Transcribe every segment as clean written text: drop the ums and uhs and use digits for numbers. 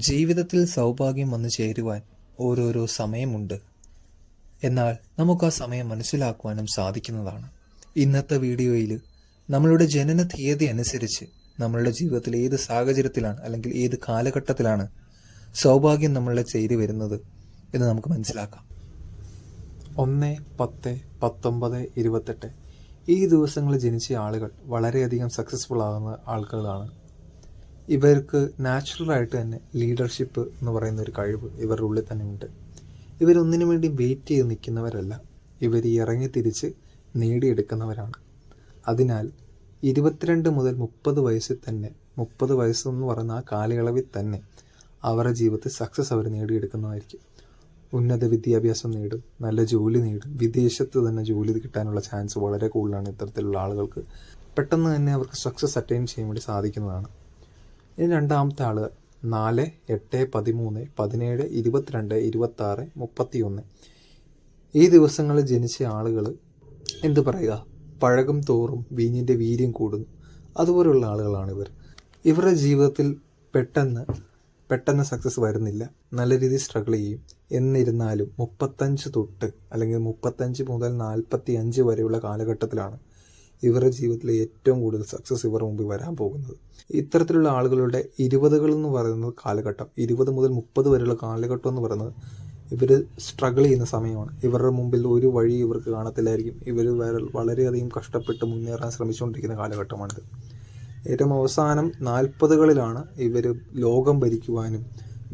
ജീവിതത്തിൽ സൗഭാഗ്യം വന്നു ചേരുവാൻ ഓരോരോ സമയമുണ്ട്. എന്നാൽ നമുക്ക് ആ സമയം മനസ്സിലാക്കുവാനും സാധിക്കുന്നതാണ്. ഇന്നത്തെ വീഡിയോയിൽ നമ്മളുടെ ജനന തീയതി അനുസരിച്ച് നമ്മളുടെ ജീവിതത്തിൽ ഏത് സാഹചര്യത്തിലാണ് അല്ലെങ്കിൽ ഏത് കാലഘട്ടത്തിലാണ് സൗഭാഗ്യം നമ്മളെ ചേരി വരുന്നത് എന്ന് നമുക്ക് മനസ്സിലാക്കാം. 1, 10, 19, 28 ഈ ദിവസങ്ങളിൽ ജനിച്ച ആളുകൾ വളരെയധികം സക്സസ്ഫുൾ ആകുന്ന ആളുകളാണ്. ഇവർക്ക് നാച്ചുറലായിട്ട് തന്നെ ലീഡർഷിപ്പ് എന്ന് പറയുന്ന ഒരു കഴിവ് ഇവരുടെ ഉള്ളിൽ തന്നെ ഉണ്ട്. ഇവരൊന്നിനു വേണ്ടി വെയിറ്റ് ചെയ്ത് നിൽക്കുന്നവരല്ല, ഇവർ ഇറങ്ങി തിരിച്ച് നേടിയെടുക്കുന്നവരാണ്. അതിനാൽ 22 മുതൽ 30 വയസ്സിൽ തന്നെ 30 വയസ്സെന്ന് പറയുന്ന ആ കാലയളവിൽ തന്നെ അവരുടെ ജീവിതത്തിൽ സക്സസ് അവർ നേടിയെടുക്കുന്നതായിരിക്കും. ഉന്നത വിദ്യാഭ്യാസം നേടും, നല്ല ജോലി നേടും, വിദേശത്ത് തന്നെ ജോലി കിട്ടാനുള്ള ചാൻസ് വളരെ കൂടുതലാണ്. ഇത്തരത്തിലുള്ള ആളുകൾക്ക് പെട്ടെന്ന് തന്നെ അവർക്ക് സക്സസ് അറ്റൈൻ ചെയ്യാൻ വേണ്ടി സാധിക്കുന്നതാണ്. ഇനി രണ്ടാമത്തെ ആൾ 4, 8, 13, 17, 22, 26, 31 ഈ ദിവസങ്ങളിൽ ജനിച്ച ആളുകൾ എന്തു പറയുക, പഴകും തോറും വീഞ്ഞിൻ്റെ വീര്യം കൂടുന്നു. അതുപോലുള്ള ആളുകളാണ് ഇവർ. ഇവരുടെ ജീവിതത്തിൽ പെട്ടെന്ന് സക്സസ് വരുന്നില്ല, നല്ല രീതിയിൽ സ്ട്രഗിൾ ചെയ്യും. എന്നിരുന്നാലും 35 തൊട്ട് അല്ലെങ്കിൽ 35 മുതൽ 45 വരെയുള്ള കാലഘട്ടത്തിലാണ് ഇവരുടെ ജീവിതത്തിലെ ഏറ്റവും കൂടുതൽ സക്സസ് ഇവരുടെ മുമ്പിൽ വരാൻ പോകുന്നത്. ഇത്തരത്തിലുള്ള ആളുകളുടെ 20കൾ എന്ന് പറയുന്നത് കാലഘട്ടം, 20 മുതൽ 30 വരെയുള്ള കാലഘട്ടം എന്ന് പറയുന്നത് ഇവർ സ്ട്രഗിൾ ചെയ്യുന്ന സമയമാണ്. ഇവരുടെ മുമ്പിൽ ഒരു വഴി ഇവർക്ക് കാണത്തില്ലായിരിക്കും. ഇവർ വളരെയധികം കഷ്ടപ്പെട്ട് മുന്നേറാൻ ശ്രമിച്ചുകൊണ്ടിരിക്കുന്ന കാലഘട്ടമാണിത്. ഏറ്റവും അവസാനം 40കളിലാണ് ഇവർ ലോകം ഭരിക്കുവാനും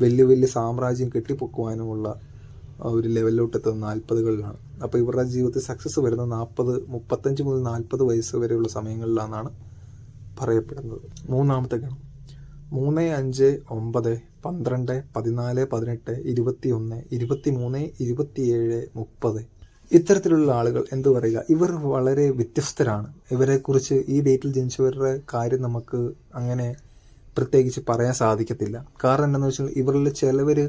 വലിയ വലിയ സാമ്രാജ്യം കെട്ടിപ്പൊക്കുവാനുമുള്ള ഒരു ലെവലിലോട്ട് എത്തുന്നത് 40കളിലാണ്. അപ്പോൾ ഇവരുടെ ജീവിതത്തിൽ സക്സസ് വരുന്നത് 35 മുതൽ 40 വയസ്സ് വരെയുള്ള സമയങ്ങളിലാണെന്നാണ് പറയപ്പെടുന്നത്. മൂന്നാമത്തെ ഗണം 3, 5, 9, 12, 14, 18, 21, 23, 27, 30 ഇത്തരത്തിലുള്ള ആളുകൾ എന്തു പറയുക, ഇവർ വളരെ വ്യത്യസ്തരാണ്. ഇവരെക്കുറിച്ച് ഈ ഡേറ്റിൽ ജനിച്ചവരുടെ കാര്യം നമുക്ക് അങ്ങനെ പ്രത്യേകിച്ച് പറയാൻ സാധിക്കത്തില്ല. കാരണം എന്താണെന്ന് വെച്ചാൽ ഇവരിൽ ചിലവർ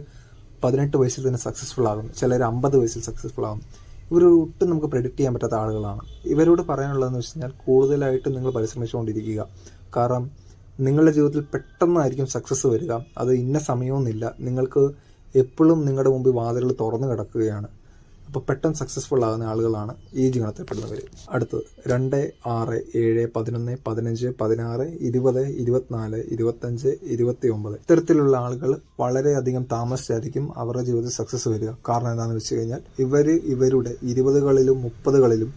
18 വയസ്സിൽ തന്നെ സക്സസ്ഫുൾ ആകുന്നു, ചിലർ 50 വയസ്സിൽ സക്സസ്ഫുൾ ആകുന്നു. ഇവർ ഒട്ടും നമുക്ക് പ്രെഡിക്റ്റ് ചെയ്യാൻ പറ്റാത്ത ആളുകളാണ്. ഇവരോട് പറയാനുള്ളതെന്ന് വെച്ച് കഴിഞ്ഞാൽ കൂടുതലായിട്ട് നിങ്ങൾ പരിശ്രമിച്ചുകൊണ്ടിരിക്കുക. കാരണം നിങ്ങളുടെ ജീവിതത്തിൽ പെട്ടെന്നായിരിക്കും സക്സസ് വരിക. അത് ഇന്ന സമയമൊന്നുമില്ല, നിങ്ങൾക്ക് എപ്പോഴും നിങ്ങളുടെ മുമ്പിൽ വാതിലുകൾ തുറന്നു കിടക്കുകയാണ്. അപ്പോൾ പെട്ടെന്ന് സക്സസ്ഫുൾ ആകുന്ന ആളുകളാണ് ഈ ഗണത്തിൽപ്പെടുന്നവർ. അടുത്തത് 2, 6, 7, 11, 15, 16, 20, 24, 25, 29 ഇത്തരത്തിലുള്ള ആളുകൾ വളരെയധികം താമസിച്ചായിരിക്കും അവരുടെ ജീവിതത്തിൽ സക്സസ് വരിക. കാരണം എന്താണെന്ന് വെച്ച് കഴിഞ്ഞാൽ ഇവരുടെ 20കളിലും 30കളിലും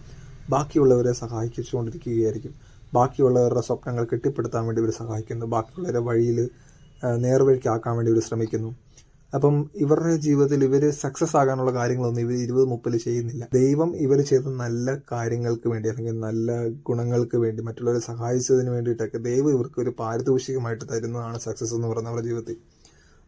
ബാക്കിയുള്ളവരെ സഹായിച്ചുകൊണ്ടിരിക്കുകയായിരിക്കും. ബാക്കിയുള്ളവരുടെ സ്വപ്നങ്ങൾ കെട്ടിപ്പടുത്താൻ വേണ്ടി ഇവർ സഹായിക്കുന്നു, ബാക്കിയുള്ളവരെ വഴിയിൽ നേർവഴിക്കാക്കാൻ വേണ്ടി ഇവർ ശ്രമിക്കുന്നു. അപ്പം ഇവരുടെ ജീവിതത്തിൽ ഇവർ സക്സസ് ആകാനുള്ള കാര്യങ്ങളൊന്നും ഇവർ 20-30 ചെയ്യുന്നില്ല. ദൈവം ഇവർ ചെയ്ത നല്ല കാര്യങ്ങൾക്ക് വേണ്ടി അല്ലെങ്കിൽ നല്ല ഗുണങ്ങൾക്ക് വേണ്ടി മറ്റുള്ളവരെ സഹായിച്ചതിന് വേണ്ടിയിട്ടൊക്കെ ദൈവം ഇവർക്ക് ഒരു പാരിതോഷികമായിട്ട് തരുന്നതാണ് സക്സസ് എന്ന് പറയുന്നത് അവരുടെ ജീവിതത്തിൽ.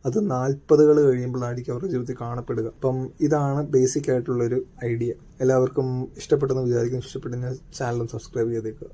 അത് 40കൾ കഴിയുമ്പോഴായിരിക്കും അവരുടെ ജീവിതത്തിൽ കാണപ്പെടുക. അപ്പം ഇതാണ് ബേസിക് ആയിട്ടുള്ളൊരു ഐഡിയ. എല്ലാവർക്കും ഇഷ്ടപ്പെട്ടെന്ന് വിചാരിക്കും. ഇഷ്ടപ്പെടുന്ന ചാനലും സബ്സ്ക്രൈബ് ചെയ്തേക്കുക.